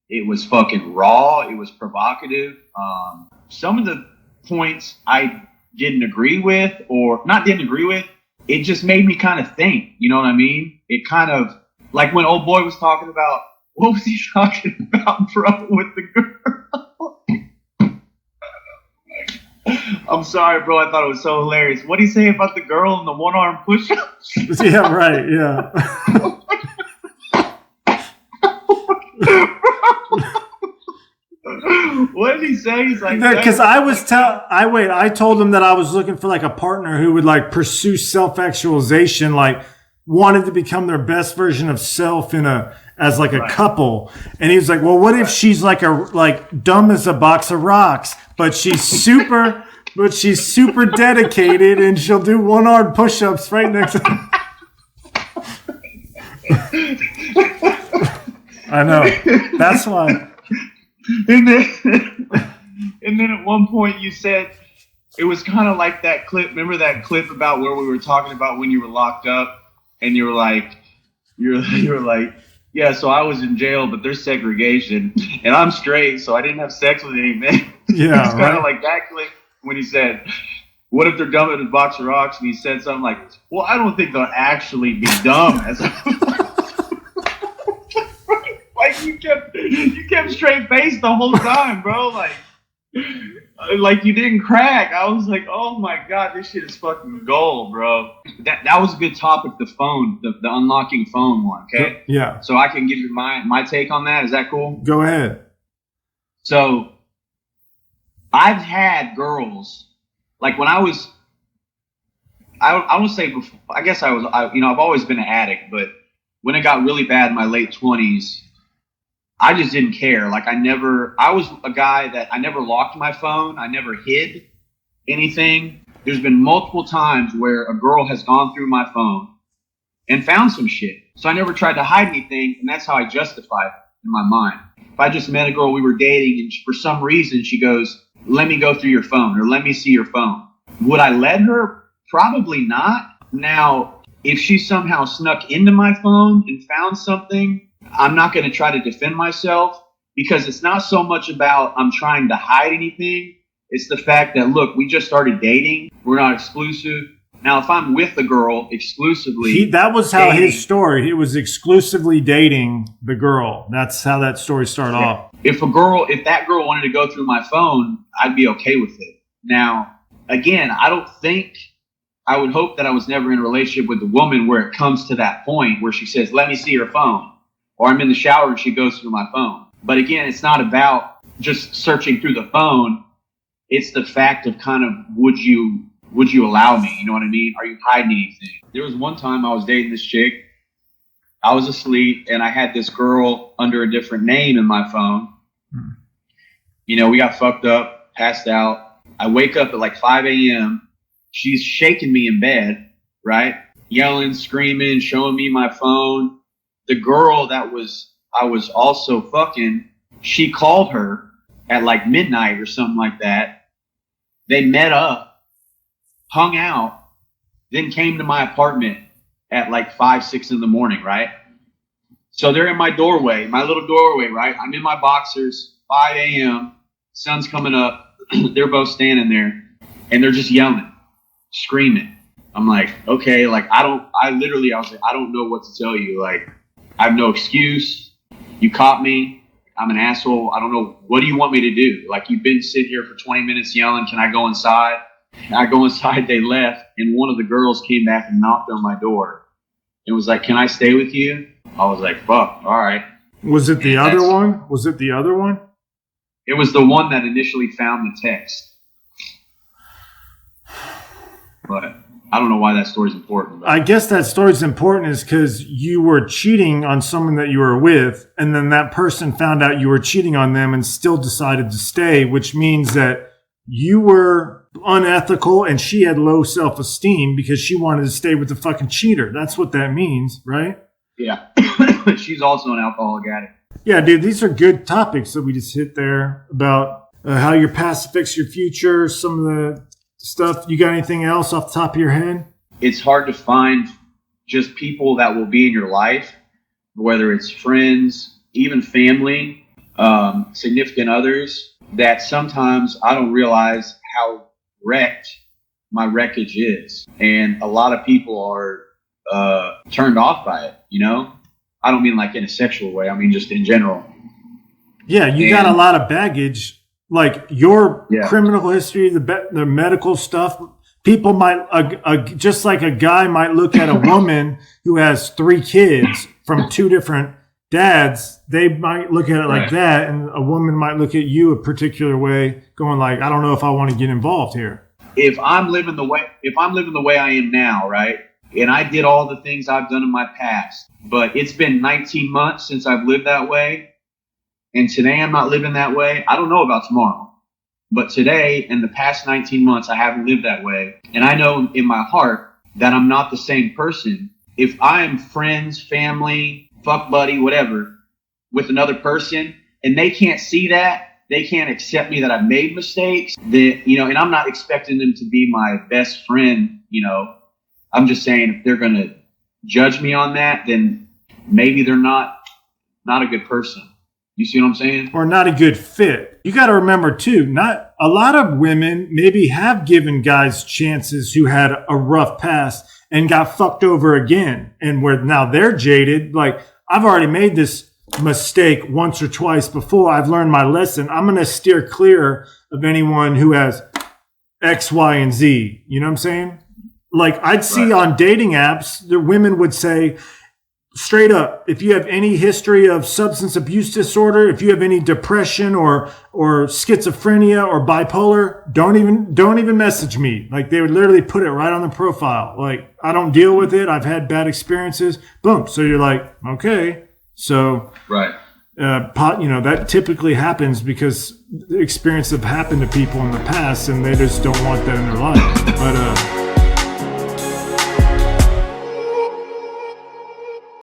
It was fucking raw. It was provocative. Some of the points I didn't agree with, or not didn't agree with, it just made me kind of think. You know what I mean? It kind of, like when old boy was talking about, what was he talking about, bro, with the girl? I'm sorry, bro. I thought it was so hilarious. What did he say about the girl and the one-arm push-ups? Yeah, right. Yeah. What did he say? He's like, because I told him that I was looking for like a partner who would like pursue self-actualization, like wanted to become their best version of self as like a couple. And he was like, well, what if she's like dumb as a box of rocks, but she's super dedicated and she'll do one-arm push-ups right next to I know. That's why. And then at one point you said it was kind of like that clip. Remember that clip about where we were talking about when you were locked up, and you were like, yeah. So I was in jail, but there's segregation, and I'm straight, so I didn't have sex with any men. Yeah, it's kind of like that clip when he said, "What if they're dumb as a box of rocks?" And he said something like, "Well, I don't think they'll actually be dumb as a." Like you kept straight faced the whole time, bro. Like you didn't crack. I was like, oh my god, this shit is fucking gold, bro. That was a good topic. The phone, the unlocking phone one. Okay. Yeah. So I can give you my take on that. Is that cool? Go ahead. So I've had girls like when I was. I won't say before. I guess I've always been an addict, but when it got really bad in my late 20s. I just didn't care. Like I was a guy that I never locked my phone. I never hid anything. There's been multiple times where a girl has gone through my phone and found some shit. So I never tried to hide anything, and that's how I justified it in my mind. If I just met a girl we were dating and for some reason she goes, let me go through your phone or let me see your phone. Would I let her? Probably not. Now, if she somehow snuck into my phone and found something, I'm not going to try to defend myself because it's not so much about I'm trying to hide anything. It's the fact that, look, we just started dating. We're not exclusive. Now, if I'm with the girl exclusively. That was how his story. He was exclusively dating the girl. That's how that story started off. If that girl wanted to go through my phone, I'd be okay with it. Now, again, I would hope that I was never in a relationship with a woman where it comes to that point where she says, let me see your phone. Or I'm in the shower and she goes through my phone. But again, it's not about just searching through the phone. It's the fact of kind of, would you allow me? You know what I mean? Are you hiding anything? There was one time I was dating this chick. I was asleep and I had this girl under a different name in my phone. You know, we got fucked up, passed out. I wake up at like 5 a.m. She's shaking me in bed, right? Yelling, screaming, showing me my phone. The girl I was also fucking, she called her at like midnight or something like that. They met up, hung out, then came to my apartment at like 5, 6 in the morning, right? So they're in my doorway, my little doorway, right? I'm in my boxers, 5 a.m., sun's coming up. They're both standing there and they're just yelling, screaming. I'm like, okay, like I was like, I don't know what to tell you. Like, I have no excuse. You caught me. I'm an asshole. I don't know. What do you want me to do? Like, you've been sitting here for 20 minutes yelling. Can I go inside? I go inside. They left. And one of the girls came back and knocked on my door and was like, can I stay with you? I was like, fuck. All right. Was it the other one? It was the one that initially found the text. But I don't know why that story's important. I guess that story's important is because you were cheating on someone that you were with, and then that person found out you were cheating on them and still decided to stay, which means that you were unethical and she had low self-esteem because she wanted to stay with the fucking cheater. That's what that means, right? Yeah. She's also an alcoholic addict. Yeah, dude, these are good topics that we just hit there about how your past affects your future, some of the stuff. You got anything else off the top of your head? It's hard to find just people that will be in your life, whether it's friends, even family. significant others that sometimes I don't realize how wrecked my wreckage is. And a lot of people are turned off by it, you know? I don't mean like in a sexual way. I mean just in general. Yeah, you got a lot of baggage, like your criminal history, the medical stuff. People might, just like a guy might look at a woman who has 3 kids from 2 different dads, they might look at it like that, and a woman might look at you a particular way, going like, I don't know if I want to get involved here. If I'm living the way I am now, right? And I did all the things I've done in my past, but it's been 19 months since I've lived that way. And today I'm not living that way. I don't know about tomorrow, but today and the past 19 months, I haven't lived that way. And I know in my heart that I'm not the same person. If I'm friends, family, fuck buddy, whatever, with another person, and they can't see that, they can't accept me that I've made mistakes, that, you know, and I'm not expecting them to be my best friend, you know. I'm just saying if they're going to judge me on that, then maybe they're not a good person. You see what I'm saying? Or not a good fit. You got to remember too, not a lot of women maybe have given guys chances who had a rough past and got fucked over again. And where now they're jaded. Like, I've already made this mistake once or twice before. I've learned my lesson. I'm going to steer clear of anyone who has X, Y, and Z. You know what I'm saying? Like, I'd see on dating apps, the women would say, straight up, if you have any history of substance abuse disorder, if you have any depression or schizophrenia or bipolar, don't even message me. Like, they would literally put it right on the profile. Like, I don't deal with it. I've had bad experiences. Boom. So you're like, okay. So that typically happens because the experiences have happened to people in the past and they just don't want that in their life. But